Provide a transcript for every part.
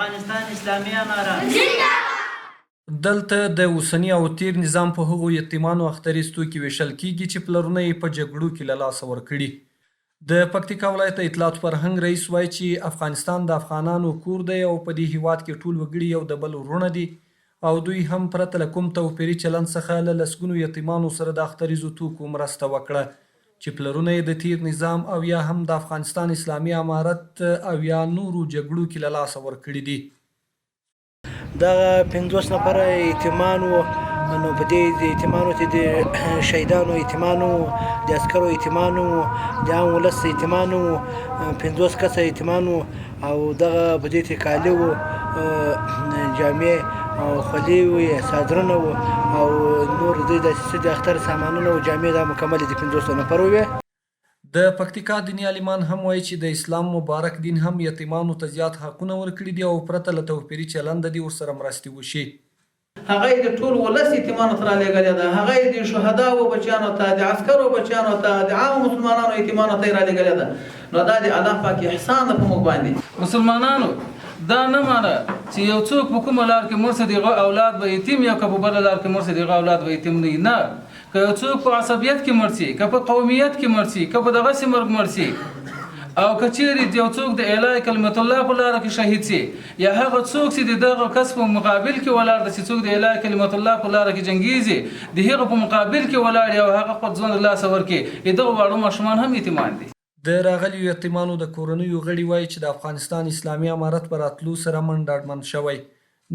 افغانستان اسلامي امارات. دلته د اوسني او تیر نظام په هغو یتیمانو اختریستو کې ویشل کیږي چې پلرونه یې په جګړو کې له لاسه ورکړي. د پکتیکا ولایت اطلاعات فرهنګ رئیس وایي چې افغانستان د افغانانو کور دی او په دې هیواد کې ټول وګړي یو د بل وروڼه دي او دوی هم پرته له کوم توپیري چلند څخه له لسګونو یتیمانو سره د اختریزو توکو مرسته وکړه چې پلرونه یې د تیر نظام او یا هم د افغانستان اسلامي امارت او یا نورو جګړو کې له لاسه ورکړي دي. دغه 50 نفره یتیمان وو، نو په دې یتیمانو کې د شهیدانو یتیمانو، د عسکرو یتیمانو، د عام ولس یتیمانو، 50 کسه یتیمانو او دغه په دې کې کالي وو، جامې او خولۍ وې، څادرونه وو او نور د اختر سامانونه او جامې دا مکمل دي 50 نفر وې. د پکتیکا دیني عالمان هم وایي چې د اسلام مبارک دین هم یتیمانو ته زیات حقونه ورکړي دي او پرته له توپیري چلنده دي ورسره مرستې وشي. هغه د ټول ولس یتیمانو ته رالېږلې ده، هغه د شهداو بچیانو ته، د عسکرو بچیانو ته، د عامو مسلمانانو یتیمانو ته یې رالېږلې ده. نو دا د الله پاک احسان ده په موږ باندې. مسلمانانو دا نه مانه چې یو څوک په کومه لار کې مړ سي دغه اولاد به یتیم یا که په بله لار کې مړ سي دغه اولاد به یتیم نه. که یو څوک په عصبیت کې مړ سي، که په قومیت کې مړ سي، که په دغسې مرګ مړ سي او که چیرې یو څوک د اعلی کلمت الله په لاره کې شهید سي یا هغه څوک چې د دغه کس په مقابل کې ولاړ دی چې څوک د اعلی کلمت الله په لاره کې جنګیږي د هغه په مقابل کې ولاړ او هغه خپل ژوند له لاسه ورکړي، دغه واړه ماشومان هم یتیمان دي. د راغلیو یتیمانو د کورنیو غړي وایي چې د افغانستان اسلامي امارت په راتلو سره من ډاډمن شوی،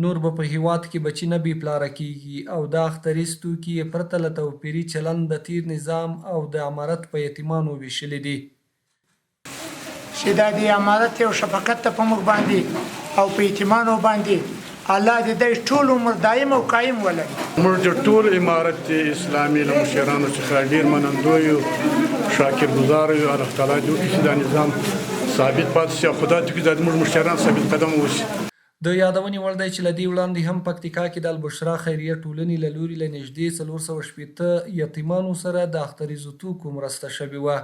نور به په هیواد کې بچي نه بې پلاره کیږي او دا اختریز توکي یې پرته له توپیري چلند د تیر نظام او د امارت په یتیمانو ویشلي دي. چې دا د امارت یو شفقت ته په موږ باندې او په یتیمانو باندې الله دې د ټول عمر دایم او قایم ولري. موږ د ټول امارت اسلامي له مشرانو څخه ډیر منندوی یو، شاکر ګزار یو. الله تعالی دې وکړي چې دا نظام ثابت پاتې شي او خدای دې وکړي چې زموږ مشران ثابت قدم اوسي. د یادونې وړ دی چې له دې وړاندې هم پکتیکا کې د البشرا خیریه ټولنې له لوري له نږدې 480 یتیمانو سره د اختریزو توکو مرسته شوې وه.